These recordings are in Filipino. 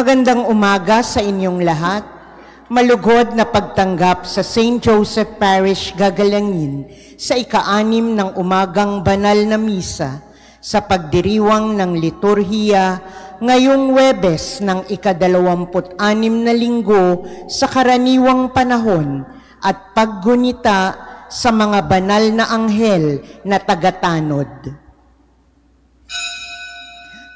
Magandang umaga sa inyong lahat. Malugod na pagtanggap sa St. Joseph Parish Gagalangin sa ika-6 ng umagang banal na misa sa pagdiriwang ng liturhiya ngayong Huwebes ng ika-26 na linggo sa karaniwang panahon at paggunita sa mga banal na anghel na tagatanod.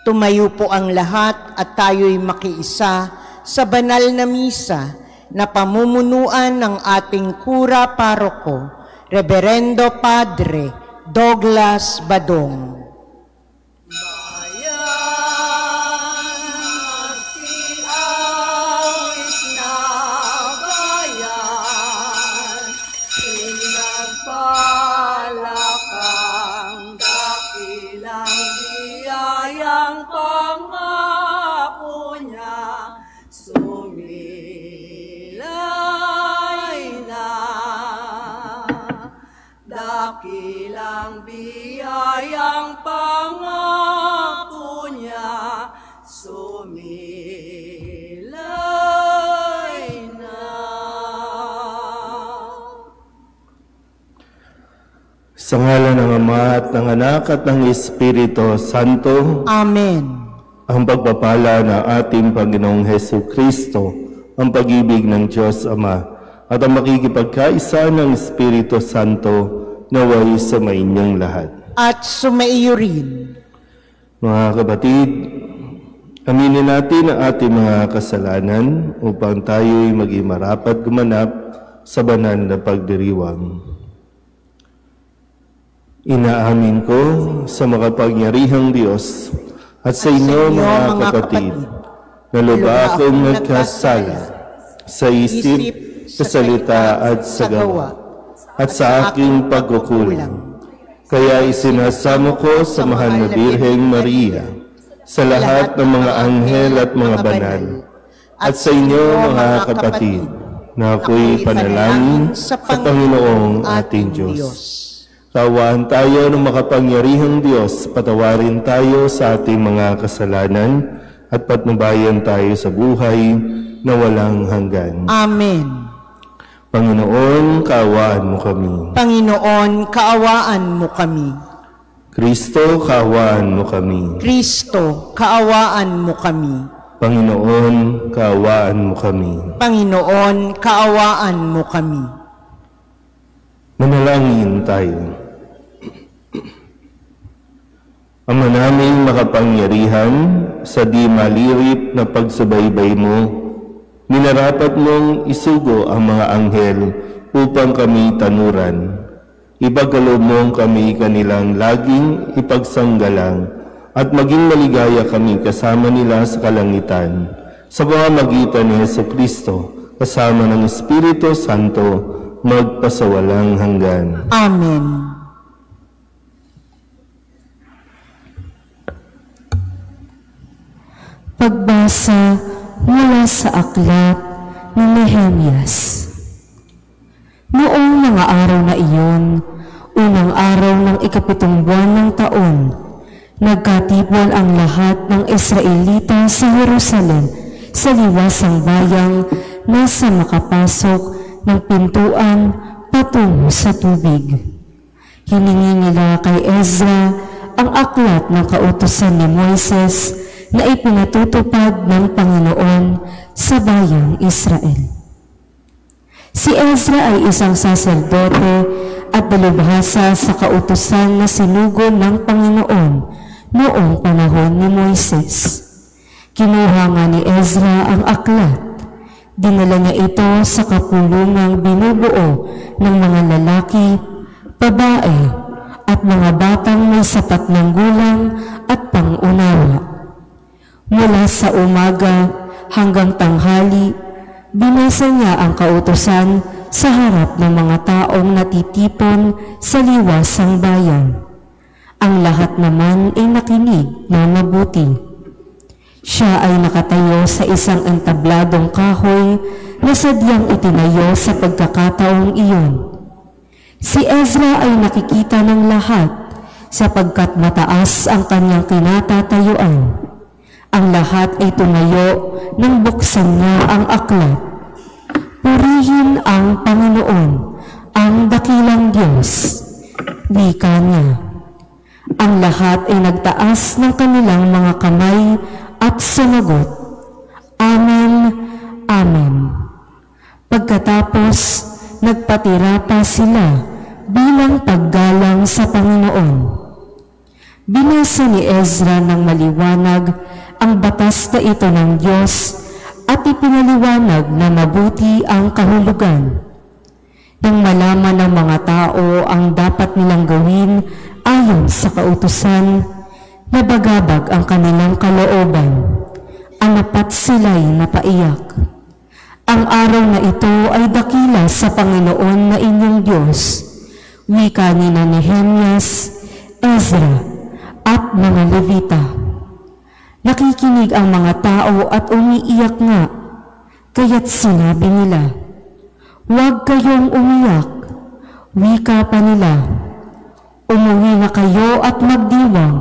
Tumayo po ang lahat at tayo'y makiisa sa banal na misa na pamumunuan ng ating kura paroko, Reverendo Padre Douglas Badong. Dakilang biyayang pangako niya, sumilay na. Sa ngalan ng Ama at ng Anak at ng Espiritu Santo. Amen. Ang pagpapala ng ating Panginoong Hesukristo, ang pag-ibig ng Diyos Ama, at ang makikipagkaisa ng Espiritu Santo naway sa mainyong lahat. At sumaiyo rin. Mga kapatid, aminin natin ang ating mga kasalanan upang tayo'y maging marapat gumanap sa banal na pagdiriwang. Inaamin ko sa makapangyarihang Diyos at sa inyo mga kapatid, na lubha akong nagkasala sa isip, sa salita at sa gawa, at sa aking pagkukulang. Kaya isinasamo ko sa mahal na Birheng Maria, sa lahat ng mga anghel at mga banal, at sa inyo mga kapatid, na ako'y panalangin sa Panginoong ating Diyos. Kaawaan tayo ng makapangyarihang Diyos, patawarin tayo sa ating mga kasalanan, at patnubayan tayo sa buhay na walang hanggan. Amen. Panginoon, kaawaan mo kami. Panginoon, kaawaan mo kami. Kristo, kaawaan mo kami. Kristo, kaawaan mo kami. Panginoon, kaawaan mo kami. Panginoon, kaawaan mo kami. Manalangin tayo. Ama naming makapangyarihan, sa di malirip na pagsubaybay mo, minarapat mong isugo ang mga anghel upang kami tanuran. Ipagkaloob mong kami kanilang laging ipagsanggalang at maging maligaya kami kasama nila sa kalangitan, sa pamamagitan ni Jesucristo, kasama ng Espiritu Santo, magpasawalang hanggan. Amen. Pagbasa mula sa aklat ni Nehemias. Noong mga araw na iyon, unang araw ng ika-7 buwan ng taon, nagkatipon ang lahat ng Israelita sa Jerusalem sa liwasang bayang nasa makapasok ng pintuan patungo sa tubig. Hiningi nila kay Ezra ang aklat ng kautusan ni Moises na ipinatutupad ng Panginoon sa bayang Israel. Si Ezra ay isang saserdote at dalubhasa sa kautusan na sinugo ng Panginoon noong panahon ni Moises. Kinuha nga ni Ezra ang aklat. Dinala niya ito sa kapulungang binubuo ng mga lalaki, babae, at mga batang may sapat ng gulang at pangunawa. Mula sa umaga hanggang tanghali, binasa niya ang kautusan sa harap ng mga taong natitipon sa liwasang bayan. Ang lahat naman ay nakinig na mabuti. Siya ay nakatayo sa isang entabladong kahoy na sadyang itinayo sa pagkakataong iyon. Si Ezra ay nakikita ng lahat sapagkat mataas ang kanyang kinatatayuan. Ang lahat ay tumayo nang buksan niya ang aklat. Purihin ang Panginoon, ang dakilang Diyos. Wika niya. Ang lahat ay nagtaas ng kanilang mga kamay at sumagot, Amen, Amen. Pagkatapos, nagpatira pa sila bilang paggalang sa Panginoon. Binasa ni Ezra ng maliwanag ang batas na ito ng Diyos at ipinaliwanag na mabuti ang kahulugan. Nang malaman ng mga tao ang dapat nilang gawin ayon sa kautusan, nabagabag ang kanilang kalooban. Anapat sila'y napaiyak. Ang araw na ito ay dakila sa Panginoon na inyong Diyos. Wika ni Nehemias, Ezra, at mga Levita. Nakikinig ang mga tao at umiiyak nga, kaya't sinabi nila, Huwag kayong umiyak. Wika pa nila, Umuwi na kayo at magdiwang.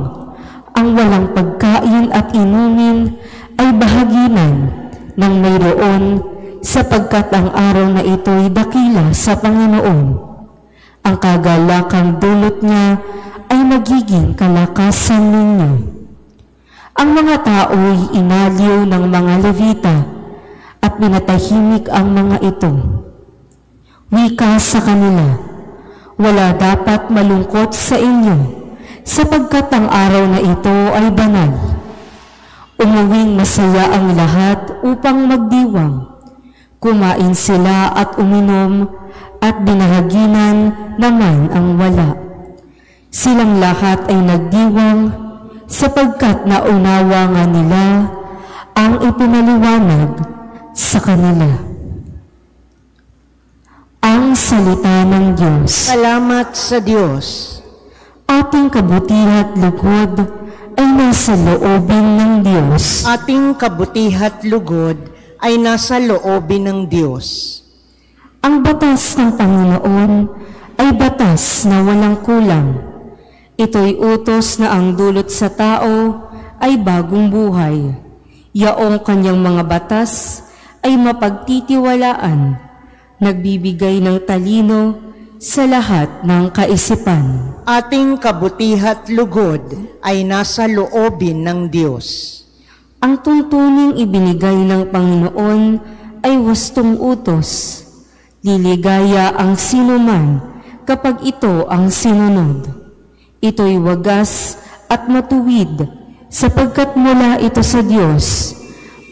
Ang walang pagkain at inumin ay bahaginan ng mayroon sapagkat ang araw na ito'y dakila sa Panginoon. Ang kagalakang dulot niya ay magiging kalakasan ninyo. Ang mga tao'y inaliw ng mga Levita at pinatahimik ang mga ito. Wika sa kanila, wala dapat malungkot sa inyo sapagkat ang araw na ito ay banal. Umuwing masaya ang lahat upang magdiwang. Kumain sila at uminom at binahaginan naman ang wala. Silang lahat ay nagdiwang sapagkat naunawa nga nila ang ipinaliwanag sa kanila. Ang salita ng Diyos. Salamat sa Diyos. Ating kabutihat lugod ay nasa loobin ng Diyos. Ating kabutihat lugod ay nasa loobin ng Diyos. Ang batas ng Panginoon ay batas na walang kulang. Ito'y utos na ang dulot sa tao ay bagong buhay. Yaong kanyang mga batas ay mapagtitiwalaan, nagbibigay ng talino sa lahat ng kaisipan. Ating kabutihat lugod ay nasa loobin ng Diyos. Ang tuntuning ibinigay ng Panginoon ay wastong utos. Liligaya ang sinuman kapag ito ang sinunod. Ito'y wagas at matuwid sapagkat mula ito sa Diyos,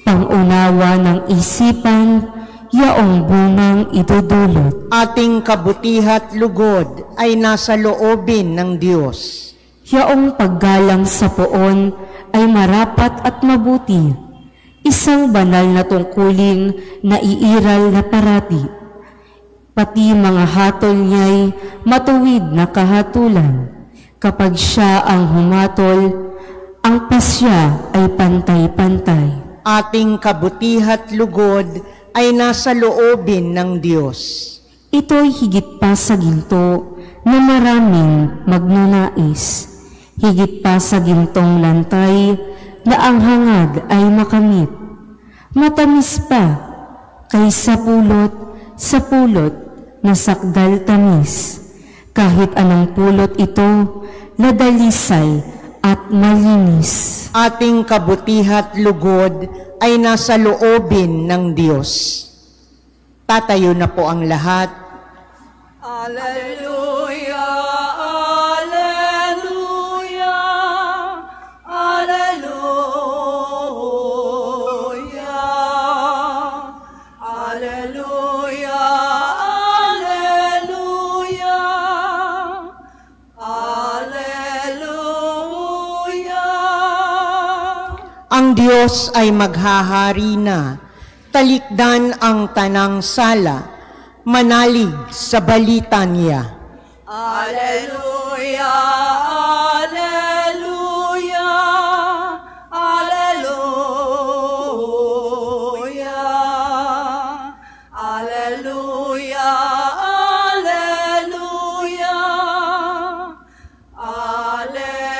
pangunawa ng isipan, yaong bunang idudulot. Ating kabutihat lugod ay nasa loobin ng Diyos. Yaong paggalang sa poon ay marapat at mabuti, isang banal na tungkulin na iiral na parati. Pati mga hatol niya'y matuwid na kahatulan. Kapag siya ang humatol, ang pasya ay pantay-pantay. Ating kabutihat lugod ay nasa loobin ng Diyos. Ito'y higit pa sa ginto na maraming magnanais. Higit pa sa gintong lantay na ang hangad ay makamit. Matamis pa kaysa sa pulot na sakdal tamis. Kahit anong pulot ito, nadalisay at malinis. Ating kabutihat lugod ay nasa loobin ng Diyos. Tatayo na po ang lahat. Alleluia, alleluia, alleluia, alleluia, alleluia, alleluia. Ang Diyos ay maghahari na, talikdan ang tanang sala, manalig sa balita niya. Alleluia, alleluia, alleluia, alleluia, alleluia, alleluia.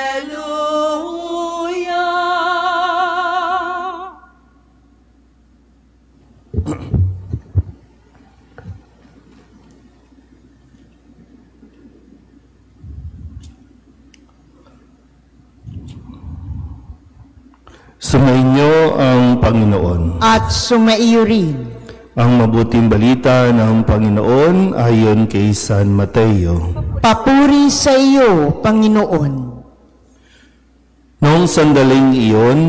Panginoon. At sumaiyo rin. Ang mabuting balita ng Panginoon ayon kay San Mateo. Papuri sa iyo, Panginoon. Noong sandaling iyon,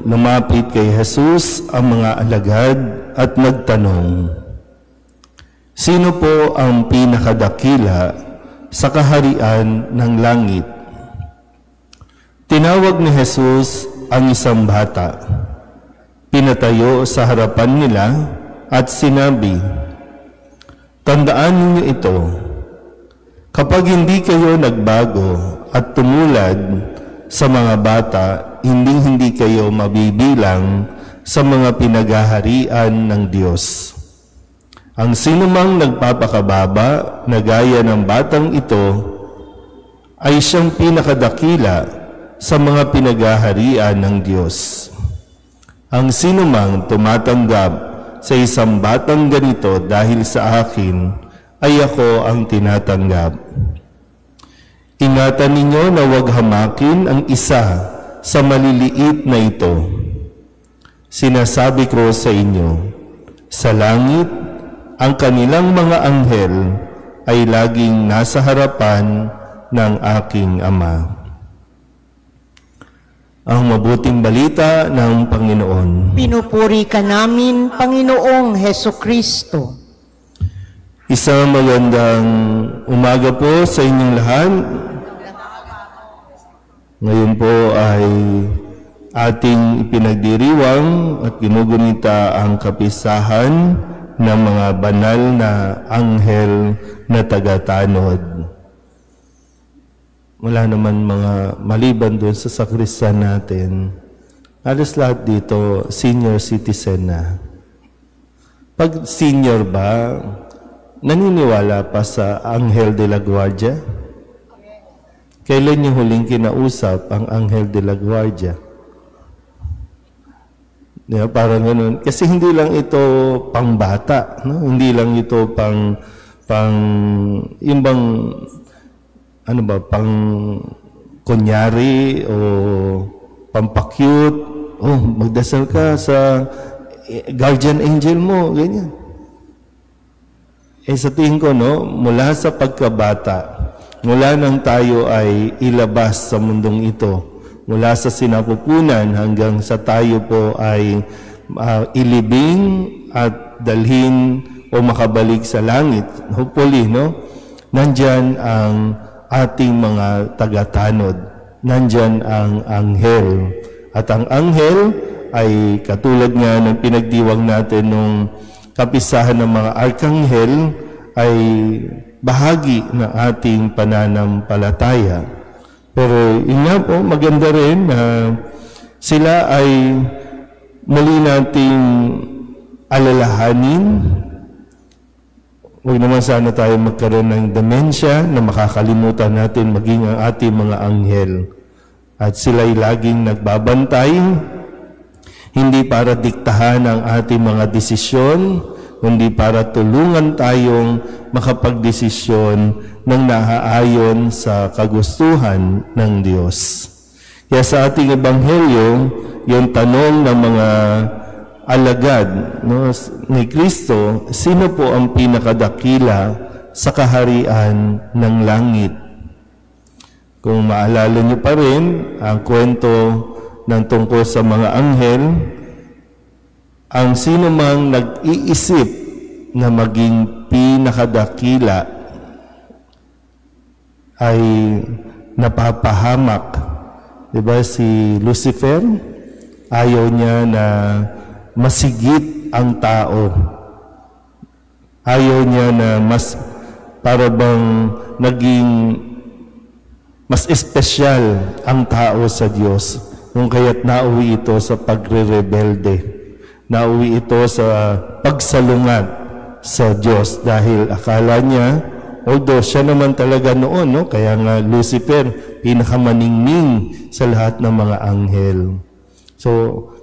lumapit kay Jesus ang mga alagad at nagtanong, "Sino po ang pinakadakila sa kaharian ng langit?" Tinawag ni Jesus ang isang bata. Pinatayo sa harapan nila at sinabi, "Tandaan ninyo ito, kapag hindi kayo nagbago at tumulad sa mga bata, hindi kayo mabibilang sa mga pinaghaharian ng Diyos. Ang sinumang nagpapakababa na gaya ng batang ito ay siyang pinakadakila sa mga pinaghaharian ng Diyos. Ang sinumang tumatanggap sa isang batang ganito dahil sa akin, ay ako ang tinatanggap. Ingatan ninyo na huwag hamakin ang isa sa maliliit na ito. Sinasabi ko sa inyo, sa langit, ang kanilang mga anghel ay laging nasa harapan ng aking Ama." Ang mabuting balita ng Panginoon. Pinupuri ka namin, Panginoong Hesukristo. Isang magandang umaga po sa inyong lahat. Ngayon po ay ating ipinagdiriwang at ginugunita ang kapisahan ng mga banal na anghel na tagatanod. Wala naman mga maliban doon sa sakristan natin. Halos lahat dito, senior citizen na. Pag senior ba, naniniwala pa sa Anghel de la Guardia? Kailan niyo huling kinausap ang Anghel de la Guardia? Diba, parang ganun. Kasi hindi lang ito pang bata, no? Hindi lang ito pang yung bang pang kunyari o pampakyut, magdasal ka sa guardian angel mo, ganyan. Sa tingin ko, mula sa pagkabata, mula nang tayo ay ilabas sa mundong ito, mula sa sinapupunan hanggang sa tayo po ay ilibing at dalhin o makabalik sa langit, hopefully, nandyan ang ating mga tagatanod. Nandyan ang anghel. At ang anghel ay katulad nga ng pinagdiwang natin nung kapisahan ng mga arkanghel ay bahagi ng ating pananampalataya. Pero yun nga po, maganda rin na sila ay muli nating alalahanin. Huwag naman sana tayo magkaroon ng demensya na makakalimutan natin maging ang ating mga anghel. At sila'y laging nagbabantay, hindi para diktahan ang ating mga desisyon, kundi para tulungan tayong makapagdesisyon ng naaayon sa kagustuhan ng Diyos. Kaya sa ating ebanghelyo, yung tanong ng mga alagad ni Kristo, sino po ang pinakadakila sa kaharian ng langit? Kung maalala niyo pa rin ang kwento ng tungkol sa mga anghel, ang sino mang nag-iisip na maging pinakadakila ay napapahamak. Diba si Lucifer? Ayaw niya na masigit ang tao. Ayaw niya na mas parabang naging mas espesyal ang tao sa Diyos. Kung kaya't nauwi ito sa pagre-rebelde. Nauwi ito sa pagsalungat sa Diyos dahil akala niya, although siya naman talaga noon, kaya nga Lucifer, pinakamaningning sa lahat ng mga anghel. So,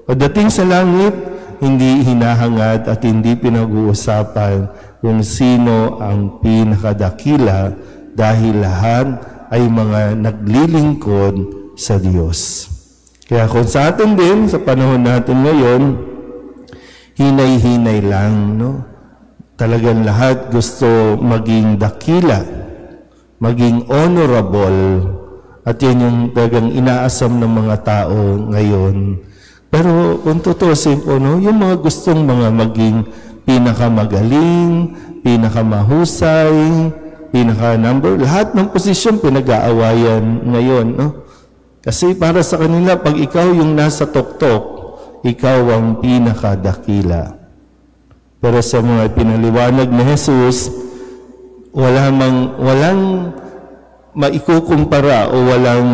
pagdating sa langit, hindi hinahangad at hindi pinag-uusapan kung sino ang pinakadakila dahil lahat ay mga naglilingkod sa Diyos. Kaya kung sa atin din, sa panahon natin ngayon, hinay-hinay lang, no? Talagang lahat gusto maging dakila, maging honorable, at yan yung talagang inaasam ng mga tao ngayon. Pero kung tutusin po, no, yung mga gustong mga maging pinakamagaling, pinakamahusay, pinaka-number, lahat ng posisyon pinag-aawayan ngayon, no? Kasi para sa kanila, pag ikaw yung nasa tuktok, ikaw ang pinakadakila. Pero sa mga pinaliwanag ni Jesus, walang maikukumpara o walang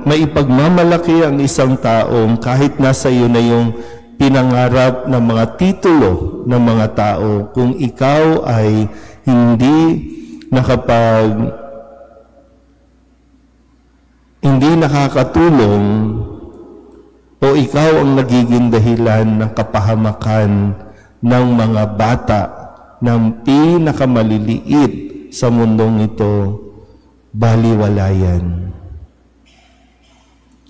maipagmamalaki ang isang taong kahit nasa iyo na yung pinangarap ng mga titulo ng mga tao, kung ikaw ay hindi nakakatulong o ikaw ang nagiging dahilan ng kapahamakan ng mga bata ng pinakamaliliit sa mundong ito, baliwala yan.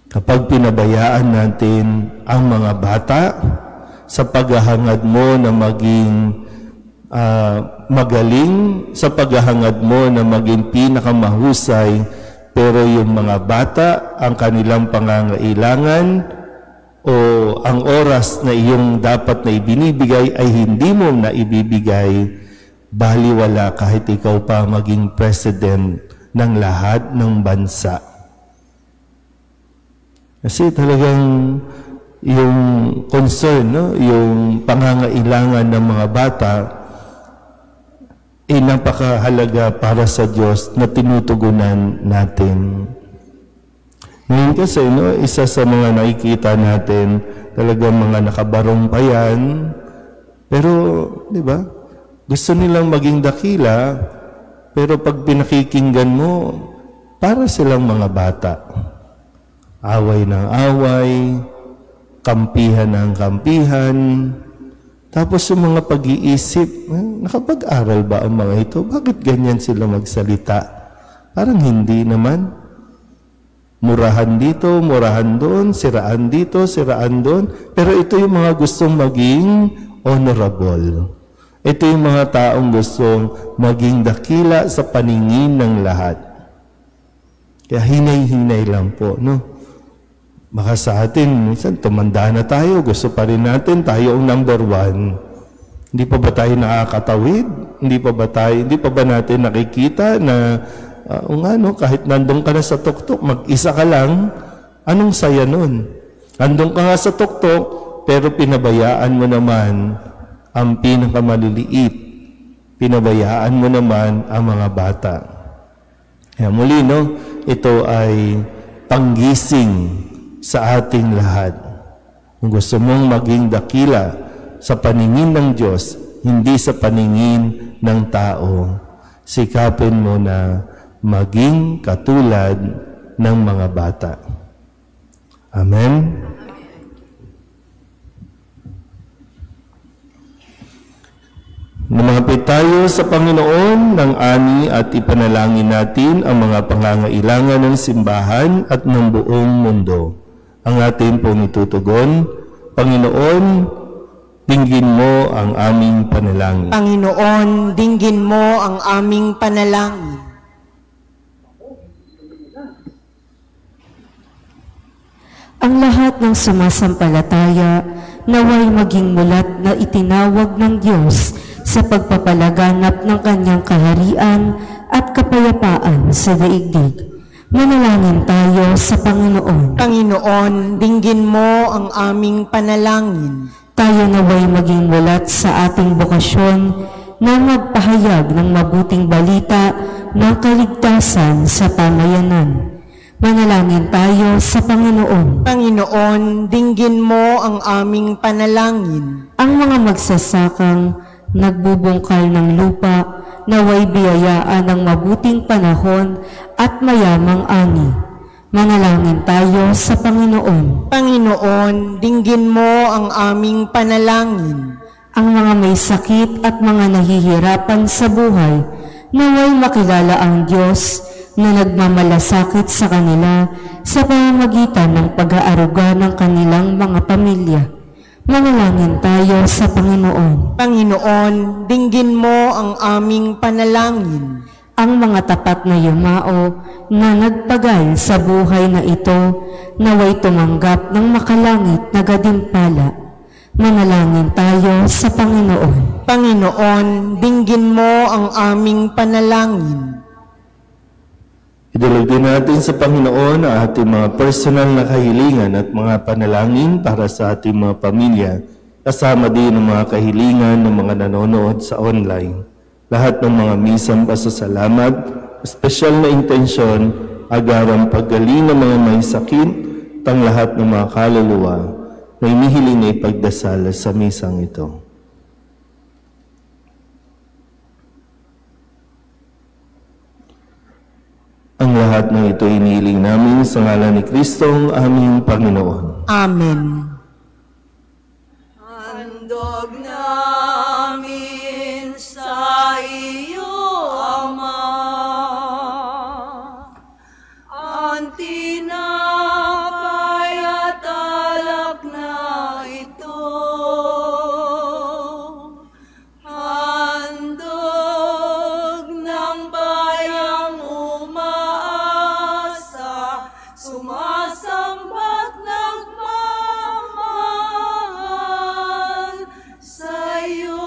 Kapag pinabayaan natin ang mga bata sa paghahangad mo na maging magaling, sa paghahangad mo na maging pinakamahusay, pero yung mga bata, ang kanilang pangangailangan o ang oras na iyong dapat na ibinibigay ay hindi mo na ibibigay, baliwala kahit ikaw pa maging president ng lahat ng bansa. Kasi talagang yung concern, no? Yung pangangailangan ng mga bata ay napakahalaga para sa Diyos na tinutugunan natin. Ngayon kasi, no, isa sa mga nakikita natin, talagang mga nakabarong pa yan, pero, di ba, gusto nilang maging dakila, pero pag pinakikinggan mo, para silang mga bata. Away ng away, kampihan ng kampihan, tapos yung mga pag-iisip, nakapag-aral ba ang mga ito? Bakit ganyan sila magsalita? Parang hindi naman. Murahan dito, murahan doon, siraan dito, siraan doon. Pero ito yung mga gustong maging honorable. Ito yung mga taong gustong maging dakila sa paningin ng lahat. Kaya hinay-hinay lang po, no? Baka sa atin, minsan tumanda na tayo, gusto pa rin natin, tayo ang number 1. Hindi pa ba tayo nakakatawid? Hindi pa ba natin nakikita na kahit nandun ka na sa tuktok, mag-isa ka lang, anong saya nun? Nandun ka nga sa tuktok, pero pinabayaan mo naman ang pinakamaliliit. Pinabayaan mo naman ang mga bata. Kaya muli, no, ito ay panggising sa ating lahat. Kung gusto mong maging dakila sa paningin ng Diyos, hindi sa paningin ng tao, sikapin mo na maging katulad ng mga bata. Amen? Lumapit tayo sa Panginoon ng ani at ipanalangin natin ang mga pangangailangan ng simbahan at ng buong mundo. Ang atin pong itutugon, Panginoon, dinggin mo ang aming panalangin. Panginoon, dinggin mo ang aming panalangin. Ang lahat ng sumasampalataya naway maging mulat na itinawag ng Diyos sa pagpapalaganap ng kanyang kaharian at kapayapaan sa daigdig. Manalangin tayo sa Panginoon. Panginoon, dinggin mo ang aming panalangin. Tayo naway maging mulat sa ating bokasyon na magpahayag ng mabuting balita ng kaligtasan sa pamayanan. Manalangin tayo sa Panginoon. Panginoon, dinggin mo ang aming panalangin. Ang mga magsasakang nagbubungkal ng lupa, naway biyayaan ng mabuting panahon at mayamang ani. Manalangin tayo sa Panginoon. Panginoon, dinggin mo ang aming panalangin. Ang mga may sakit at mga nahihirapan sa buhay, naway makilala ang Diyos na nagmamalasakit sa kanila sa pamamagitan ng pag-aaruga ng kanilang mga pamilya. Manalangin tayo sa Panginoon. Panginoon, dinggin mo ang aming panalangin. Ang mga tapat na yumao na nagpagal sa buhay na ito, naway tumanggap ng makalangit na gadimpala. Manalangin tayo sa Panginoon. Panginoon, dinggin mo ang aming panalangin. Idulog din natin sa Panginoon ang ating mga personal na kahilingan at mga panalangin para sa ating mga pamilya, kasama din ang mga kahilingan ng mga nanonood sa online. Lahat ng mga misang pasasalamat, espesyal na intensyon, agarang paggaling ng mga may sakit, tang lahat ng mga kaluluwa na inihiling na ipagdasal sa misang ito. Ang lahat ng ito inihiling namin sa ngalan ni Kristo ang aming Panginoon. Amen. Handog namin sa iyo, Ama, ang tinapay at alak na ito. Handog ng bayang umaasa, sumasambat nagmamahal sa iyo.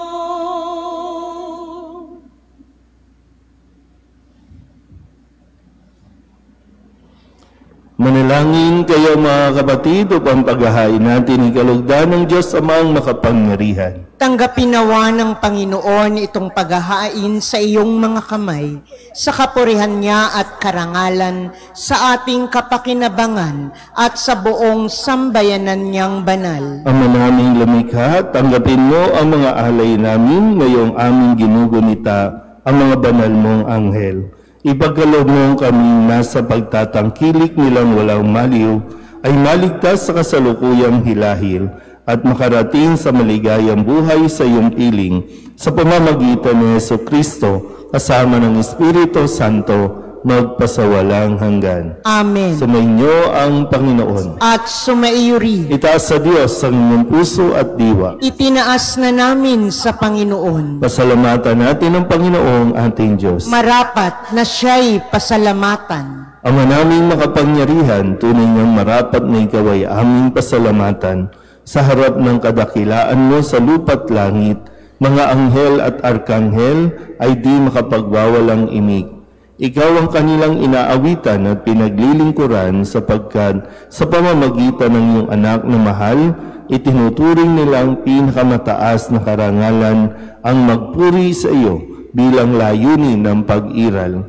Manalangin kayo mga kapatid upang paghahain natin ikalugdan ng Diyos Amang makapangyarihan. Tanggapin nawa ng Panginoon itong paghahain sa iyong mga kamay, sa kapurihan niya at karangalan, sa ating kapakinabangan at sa buong sambayanan niyang banal. Ama naming lumikha, tanggapin mo ang mga alay namin ngayong aming ginugunita ang mga banal mong anghel. Ipagkaloob mo kami nasa pagtatangkilik nilang walang maliw ay maligtas sa kasalukuyang hilahil at makarating sa maligayang buhay sa iyong piling sa pamamagitan ni Jesucristo kasama ng Espiritu Santo magpasawalang hanggan. Amen. Sumainyo ang Panginoon. At sumaiyo rin. Itaas sa Diyos ang inyong puso at diwa. Itinaas na namin sa Panginoon. Pasalamatan natin ang Panginoong ating Diyos. Marapat na siya'y pasalamatan. Ama naming makapangyarihan, tunay niyang marapat na ikaw ay aming pasalamatan sa harap ng kadakilaan mo sa lupa't langit. Mga anghel at arkanghel ay di makapagwawalang imig. Ikaw ang kanilang inaawitan at pinaglilingkuran sapagkat sa pamamagitan ng iyong anak na mahal, itinuturing nilang pinakamataas na karangalan ang magpuri sa iyo bilang layunin ng pag-iral.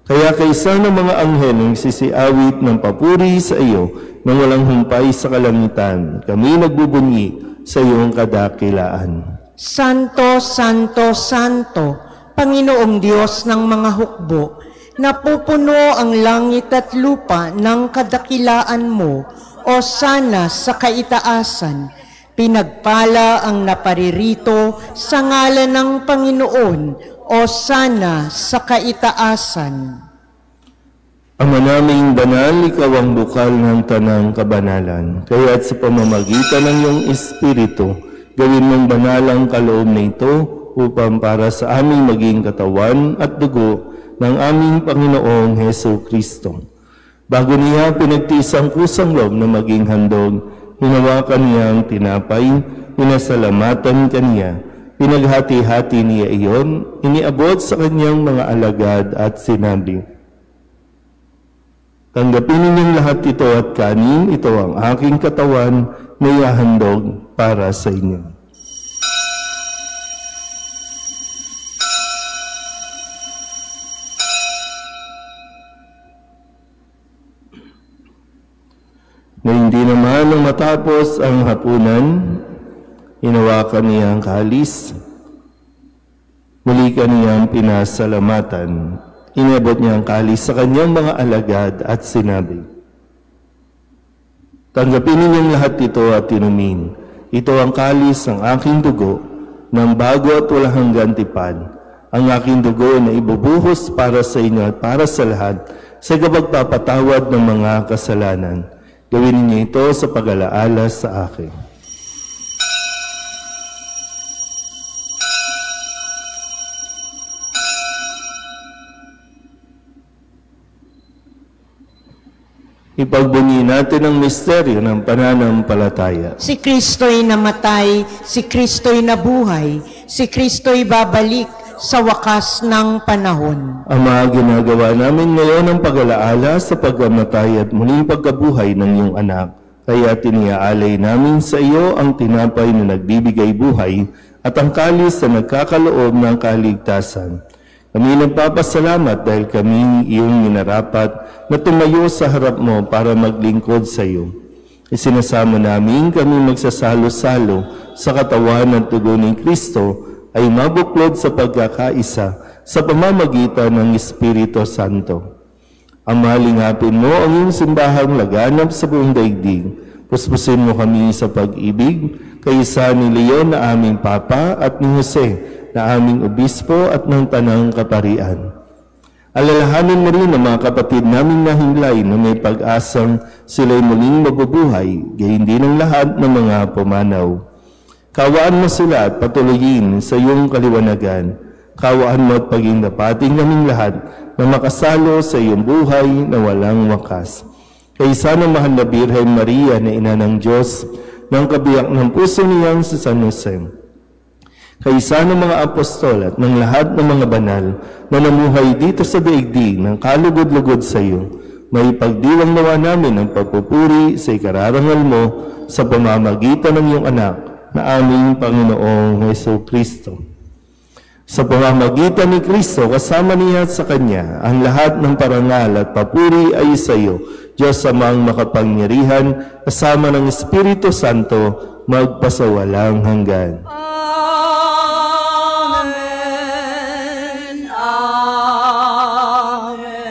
Kaya kaysa ng mga anghel ang sisiawit ng papuri sa iyo nang walang humpay sa kalangitan, kami nagbubunyi sa iyong kadakilaan. Santo, Santo, Santo, Panginoong Diyos ng mga hukbo, napupuno ang langit at lupa ng kadakilaan mo, o sana sa kaitaasan. Pinagpala ang naparirito sa ngalan ng Panginoon, o sana sa kaitaasan. Ama naming banal, ikaw ang bukal ng tanang kabanalan. Kaya't sa pamamagitan ng iyong Espiritu, gawin mong banal ang kaloob na ito upang para sa aming maging katawan at dugo ng aming Panginoong Heso Kristo. Bago niya pinagtiis ang kusang loob na maging handog, hinawakan niya ang tinapay, pinasalamatan kaniya, pinaghati-hati niya iyon, iniabot sa kanyang mga alagad at sinabi, "Tanggapin ninyong lahat ito at kanin, ito ang aking katawan na ihahandog para sa inyo." Na hindi naman nang matapos ang hapunan, hinawakan niya ang kalis, muli kaniyang pinasalamatan, inabot niya ang kalis sa kanyang mga alagad at sinabi, "Tanggapin ninyong lahat ito at inumin. Ito ang kalis ng aking dugo, ng bago at walang hanggang tipan. Ang aking dugo na ibubuhos para sa inyo at para sa lahat sa kapagpapatawad ng mga kasalanan. Gawin ninyo ito sa pag-alaala sa akin." Ipagbunyi natin ang misteryo ng pananampalataya. Si Kristo'y namatay, si Kristo'y nabuhay, si Kristo'y babalik sa wakas ng panahon. Ama, ginagawa namin ngayon ang pag-alaala sa pagkamatay at muling pagkabuhay ng iyong anak. Kaya tiniaalay namin sa iyo ang tinapay na nagbibigay buhay at ang kalis na nagkakaloob ng kaligtasan. Kami nagpapasalamat dahil kami iyong minarapat na tumayo sa harap mo para maglingkod sa iyo. Isinasama namin kami magsasalo-salo sa katawan at dugo ni Kristo ay mabuklod sa pagkakaisa sa pamamagitan ng Espiritu Santo. Ama, lingapin mo ang iyong simbahang laganap sa buong daigdig. Puspusin mo kami sa pag-ibig, kaysa ni Leon na aming Papa at ni Jose na aming obispo at ng tanang kaparian. Alalahanin mo rin ang mga kapatid naming nahimlay na may pag-asang sila'y muling mabubuhay, gayon din ang lahat ng mga pumanaw. Kawaan mo sila at patuloyin sa iyong kaliwanagan. Kawaan mo at paging dapating naming lahat na makasalo sa iyong buhay na walang wakas. Kaysa ng mahal na Birhen Maria na ina ng Diyos, ng kabiyak ng puso niyang si San Jose, kaysa ng mga apostol at ng lahat ng mga banal na namuhay dito sa daigdig ng kalugod-lugod sa iyo, may pagdiwang nawa namin ang pagpupuri sa ikararangal mo sa pamamagitan ng iyong anak na aming Panginoong Jesucristo. Sa pamamagitan ni Kristo, kasama niya at sa Kanya, ang lahat ng parangal at papuri ay sa iyo, Diyos Amang makapangyarihan, kasama ng Espiritu Santo, magpasawalang hanggan. Amen. Amen.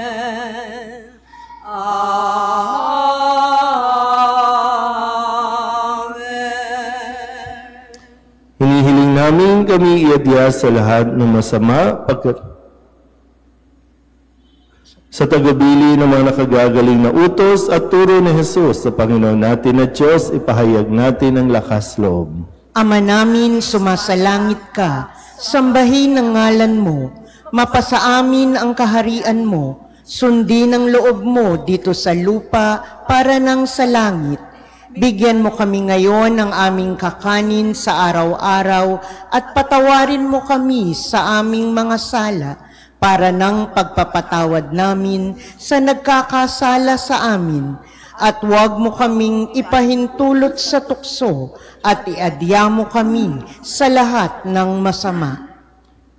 Amen. Hinihiling namin kami iadya sa lahat ng masama sa tagabili ng mga nakagagaling na utos at turo ni Jesus sa Panginoon natin na Diyos, ipahayag natin ang lakas loob. Ama namin, sumasalangit ka, sambahin ang ngalan mo, mapasa amin ang kaharian mo, sundin ang loob mo dito sa lupa para nang sa langit. Bigyan mo kami ngayon ng aming kakanin sa araw-araw at patawarin mo kami sa aming mga sala para nang pagpapatawad namin sa nagkakasala sa amin. At huwag mo kaming ipahintulot sa tukso at iadya mo kami sa lahat ng masama.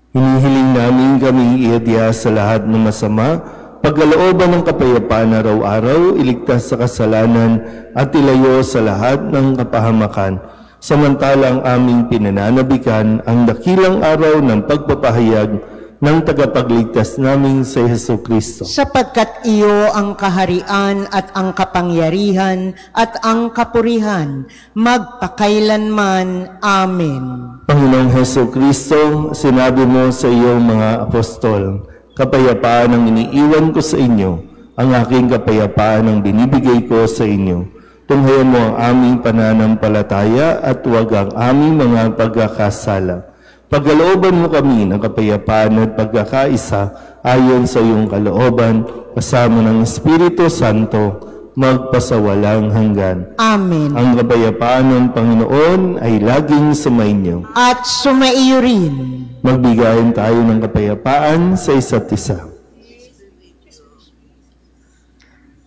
Hinihiling namin kaming iadya sa lahat ng masama, pagkalooban ng kapayapaan araw-araw, iligtas sa kasalanan at ilayo sa lahat ng kapahamakan. Samantalang aming pinananabikan ang dakilang araw ng pagpapahayag ng tagapagligtas namin sa Jesucristo. Sapagkat iyo ang kaharian at ang kapangyarihan at ang kapurihan, magpakailanman. Amen. Panginoong Jesucristo, sinabi mo sa iyong mga apostol, kapayapaan ang iniiwan ko sa inyo, ang aking kapayapaan ang binibigay ko sa inyo. Tunghayan mo ang aming pananampalataya at huwag ang aming mga pagkakasala. Pagkalooban mo kami ng kapayapaan at pagkakaisa ayon sa iyong kalooban, kasama ng Espiritu Santo, magpasawalang hanggan. Amen. Ang kapayapaan ng Panginoon ay laging sumainyo. At sumaiyo rin. Magbigayin tayo ng kapayapaan sa isa't isa.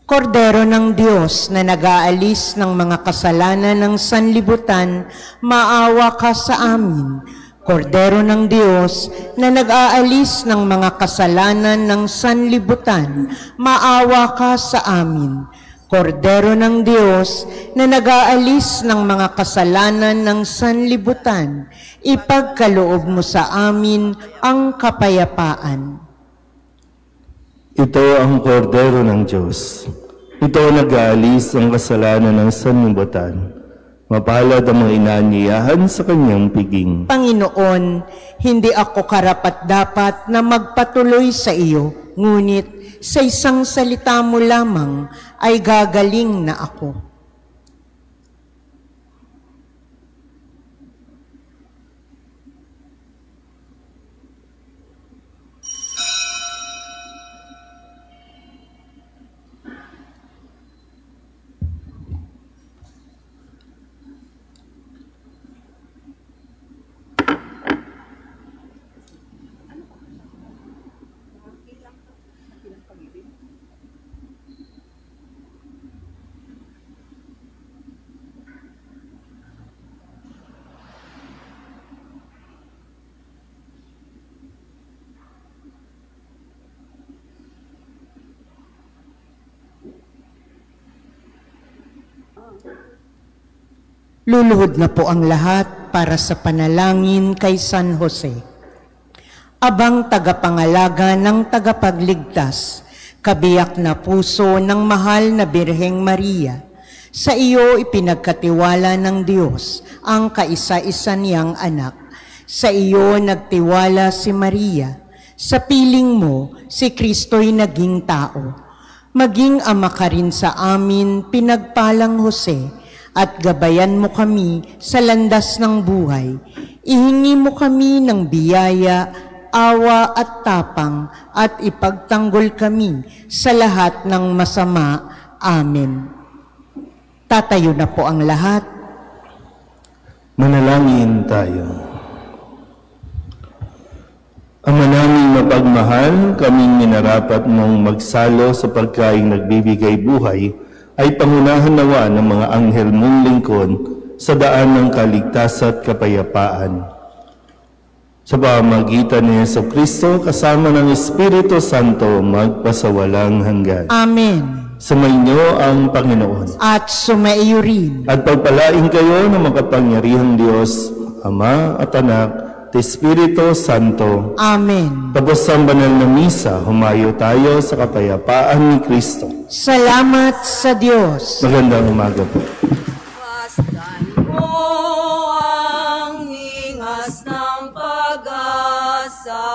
Kordero ng Diyos na nag-aalis ng mga kasalanan ng sanlibutan, maawa ka sa amin. Kordero ng Diyos na nag-aalis ng mga kasalanan ng sanlibutan, maawa ka sa amin. Kordero ng Diyos na nag-aalis ng mga kasalanan ng sanlibutan, ipagkaloob mo sa amin ang kapayapaan. Ito ang kordero ng Diyos. Ito ang nag-aalis ng kasalanan ng sanlibutan. Mapalad ang mga inaanyayahan sa kanyang piging. Panginoon, hindi ako karapat-dapat na magpatuloy sa iyo, ngunit sa isang salita mo lamang ay gagaling na ako. Luluhod na po ang lahat para sa panalangin kay San Jose. Abang tagapangalaga ng tagapagligtas, kabiyak na puso ng mahal na Birheng Maria, sa iyo ipinagkatiwala ng Diyos ang kaisa-isa niyang anak. Sa iyo nagtiwala si Maria. Sa piling mo, si Kristo'y naging tao. Maging ama ka rin sa amin, pinagpalang Jose, at gabayan mo kami sa landas ng buhay. Ihingi mo kami ng biyaya, awa at tapang, at ipagtanggol kami sa lahat ng masama. Amen. Tatayo na po ang lahat. Manalangin tayo. Ama naming mapagmahal, kaming minarapat mong magsalo sa pagkaing nagbibigay buhay, ay pangunahan nawa ng mga anghel mong lingkod sa daan ng kaligtasan at kapayapaan. Sa pamamagitan ni Jesucristo, kasama ng Espiritu Santo, magpasawalang hanggan. Amen. Sumainyo ang Panginoon. At sumaiyo rin. At pagpalain kayo ng makapangyarihang Diyos, Ama at Anak, at Espiritu Santo. Amen. Tapos ang banal na misa, humayo tayo sa kapayapaan ni Kristo. Salamat sa Diyos. Magandang umaga po. Masdan mo ang ningas ng pag-asa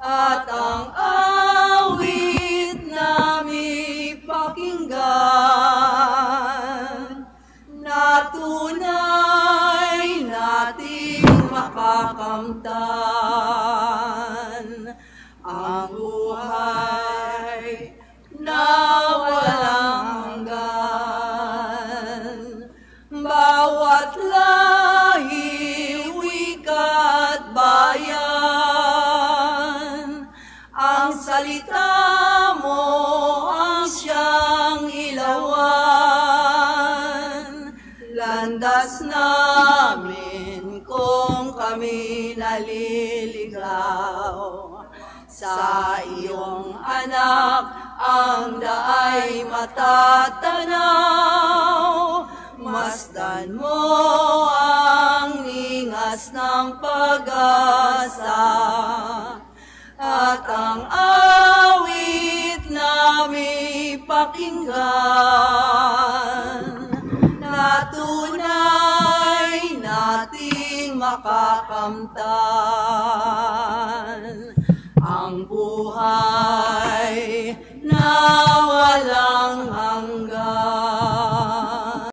at ang awit namin pakinggan na tunay nating makakamtan ang buhay na walang hanggan. Bawat lahi, wika at bayan, ang salita mo ang siyang ilawan. Landas namin kung kami naliligaw, sa iyong anak ang daay matatanaw. Masdan mo ang ningas ng pag-asa at ang awit namin pakinggan na tunay nating makakamtan ang buhay na